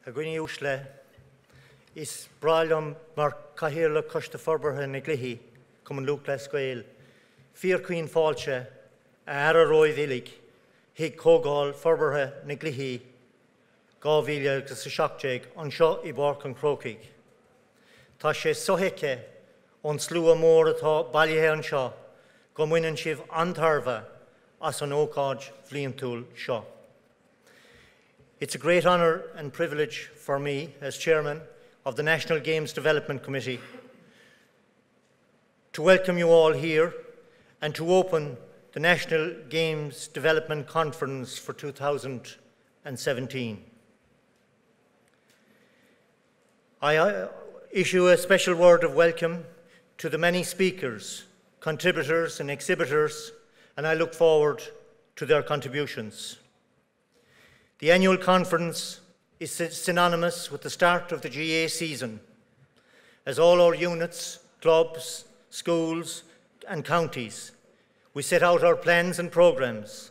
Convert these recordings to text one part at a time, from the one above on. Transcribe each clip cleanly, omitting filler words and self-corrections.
a gwine úsle is brailam mar cahirla costa forbartha na glithe cum an lúc le scoil. Fíor cuoin fáilte a roidd ilig hig cógáil forbartha na glithe 2017 an seo I Bárc an Crócaigh. Tá sé sothaice ón slua mór atá bailithe an seo go muineann sibh antarmha as an ócáid bhliantúil seo. It's a great honour and privilege for me as Chairman of the National Games Development Committee to welcome you all here and to open the National Games Development Conference for 2017. I issue a special word of welcome to the many speakers, contributors and exhibitors, and I look forward to their contributions. The annual conference is synonymous with the start of the GAA season, as all our units, clubs, schools and counties, we set out our plans and programmes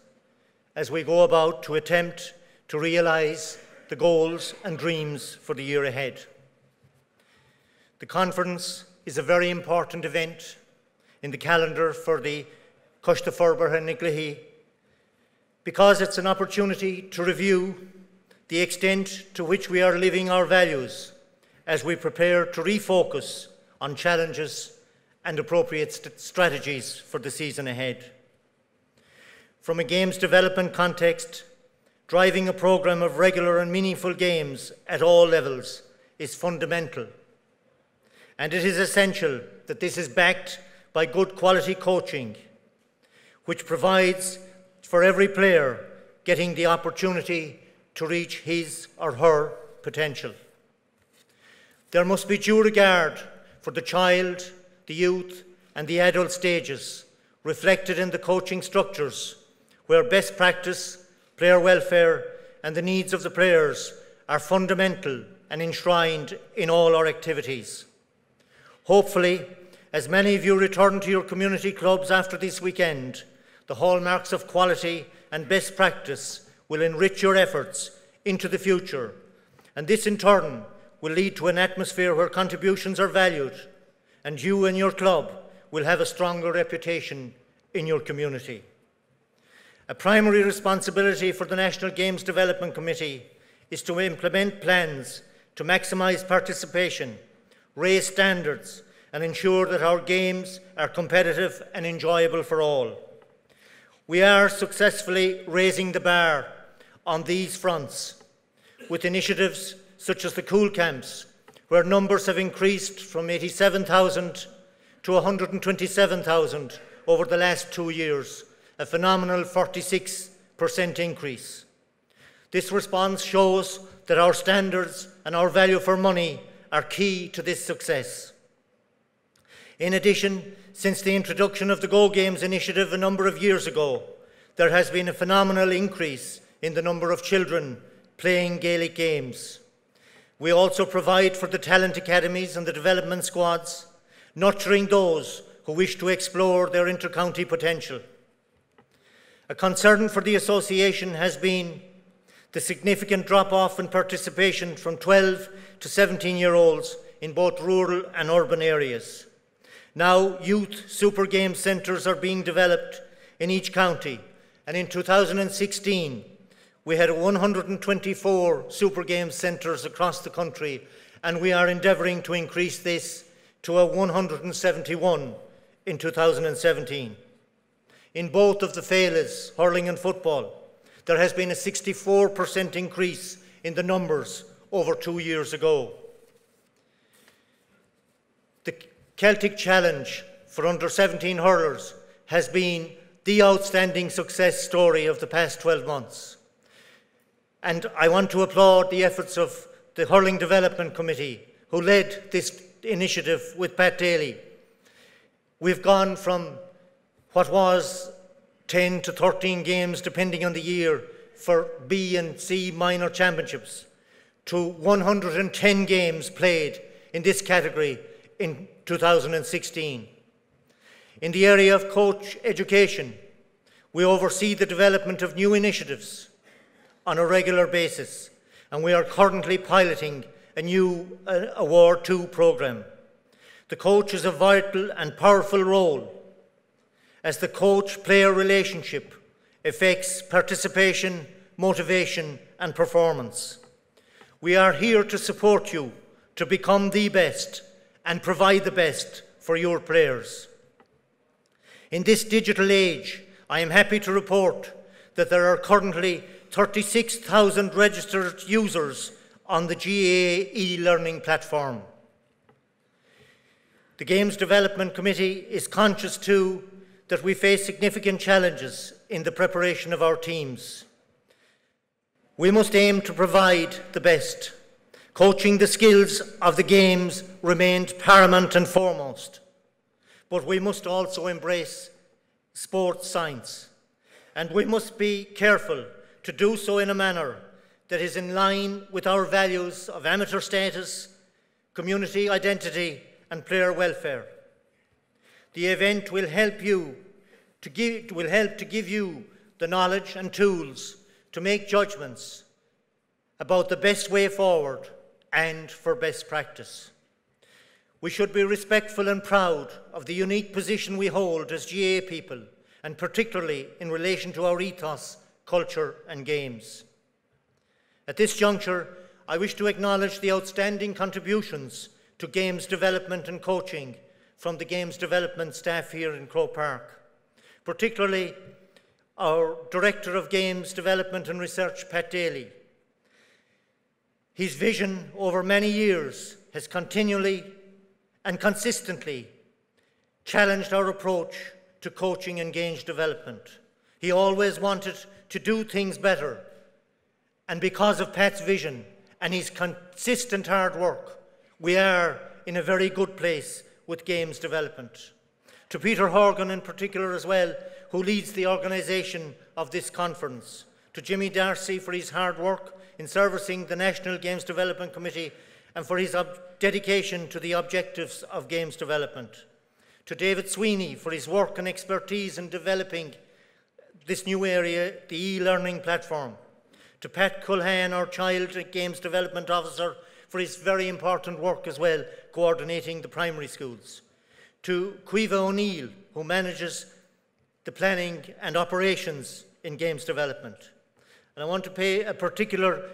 as we go about to attempt to realise the goals and dreams for the year ahead. The conference is a very important event in the calendar for the Costa Forbartha na Glithe because it's an opportunity to review the extent to which we are living our values as we prepare to refocus on challenges and appropriate strategies for the season ahead. From a games development context, driving a programme of regular and meaningful games at all levels is fundamental. And it is essential that this is backed by good quality coaching, which provides for every player getting the opportunity to reach his or her potential. There must be due regard for the child, the youth and the adult stages reflected in the coaching structures where best practice, player welfare and the needs of the players are fundamental and enshrined in all our activities. Hopefully, as many of you return to your community clubs after this weekend, the hallmarks of quality and best practice will enrich your efforts into the future, and this in turn will lead to an atmosphere where contributions are valued and you and your club will have a stronger reputation in your community. A primary responsibility for the National Games Development Committee is to implement plans to maximise participation, raise standards and ensure that our games are competitive and enjoyable for all. We are successfully raising the bar on these fronts with initiatives such as the Cool Camps, where numbers have increased from 87,000 to 127,000 over the last 2 years, a phenomenal 46% increase. This response shows that our standards and our value for money are key to this success. In addition, since the introduction of the Go Games initiative a number of years ago, there has been a phenomenal increase in the number of children playing Gaelic games. We also provide for the talent academies and the development squads, nurturing those who wish to explore their inter-county potential. A concern for the association has been the significant drop-off in participation from 12 to 17-year-olds in both rural and urban areas. Now, youth super games centres are being developed in each county, and in 2016, we had 124 super games centres across the country, and we are endeavouring to increase this to 171 in 2017. In both of the Féiles, hurling and football, there has been a 64% increase in the numbers over 2 years ago. The Celtic Challenge for under-17 hurlers has been the outstanding success story of the past 12 months. And I want to applaud the efforts of the Hurling Development Committee, who led this initiative with Pat Daly. We've gone from what was 10 to 13 games, depending on the year, for B and C minor championships, to 110 games played in this category in 2016. In the area of coach education, we oversee the development of new initiatives on a regular basis, and we are currently piloting a new Award 2 programme. The coach has a vital and powerful role, as the coach-player relationship affects participation, motivation and performance. We are here to support you to become the best and provide the best for your players. In this digital age, I am happy to report that there are currently 36,000 registered users on the GAA e-learning platform. The Games Development Committee is conscious too that we face significant challenges in the preparation of our teams. We must aim to provide the best. Coaching the skills of the games remained paramount and foremost, but we must also embrace sports science, and we must be careful to do so in a manner that is in line with our values of amateur status, community identity and player welfare. The event will help to give you the knowledge and tools to make judgments about the best way forward and for best practice. We should be respectful and proud of the unique position we hold as GAA people, and particularly in relation to our ethos, culture and games. At this juncture, I wish to acknowledge the outstanding contributions to games development and coaching from the games development staff here in Croke Park, particularly our Director of Games Development and Research, Pat Daly. His vision over many years has continually and consistently challenged our approach to coaching and games development. He always wanted to do things better, and because of Pat's vision and his consistent hard work, we are in a very good place with games development. To Peter Horgan in particular as well, who leads the organisation of this conference. To Jimmy Darcy for his hard work in servicing the National Games Development Committee and for his dedication to the objectives of games development. To David Sweeney for his work and expertise in developing this new area, the e-learning platform. To Pat Culhane, our Child Games Development Officer, for his very important work as well, coordinating the primary schools. To Caoimhe O'Neill, who manages the planning and operations in games development. And I want to pay a particular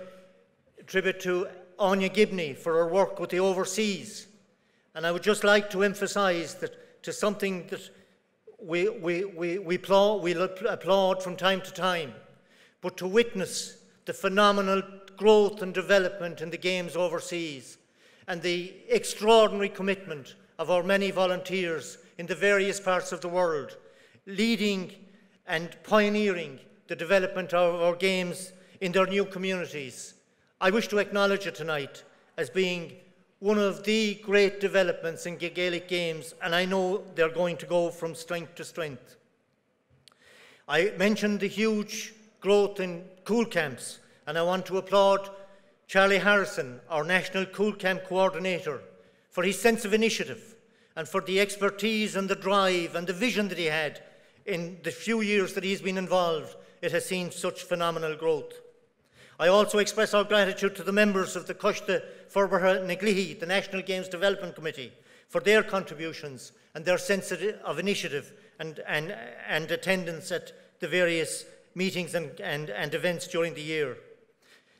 tribute to Anya Gibney for her work with the overseas. And I would just like to emphasise that to something that we'll applaud from time to time, but to witness the phenomenal growth and development in the games overseas and the extraordinary commitment of our many volunteers in the various parts of the world, leading and pioneering the development of our games in their new communities. I wish to acknowledge it tonight as being one of the great developments in Gaelic games, and I know they're going to go from strength to strength. I mentioned the huge growth in Cool Camps, and I want to applaud Charlie Harrison, our National Cool Camp Coordinator, for his sense of initiative and for the expertise and the drive and the vision that he had in the few years that he's been involved. It has seen such phenomenal growth. I also express our gratitude to the members of the Coiste Forbartha Naglihi, the National Games Development Committee, for their contributions and their sense of initiative and attendance at the various meetings and events during the year.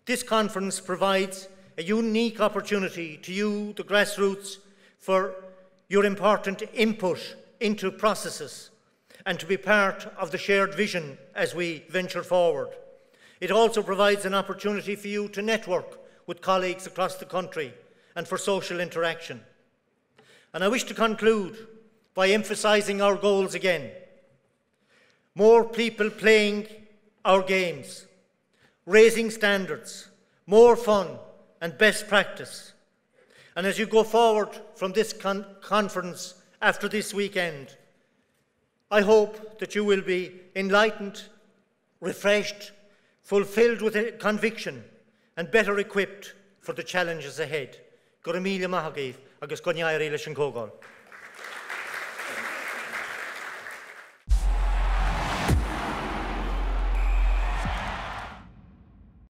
This conference provides a unique opportunity to you, the grassroots, for your important input into processes and to be part of the shared vision as we venture forward. It also provides an opportunity for you to network with colleagues across the country and for social interaction. And I wish to conclude by emphasising our goals again. More people playing our games, raising standards, more fun and best practice. And as you go forward from this conference after this weekend, I hope that you will be enlightened, refreshed, fulfilled with conviction and better equipped for the challenges ahead. Go Emilia Mahagif, agus Gonyair Eilish and Kogol.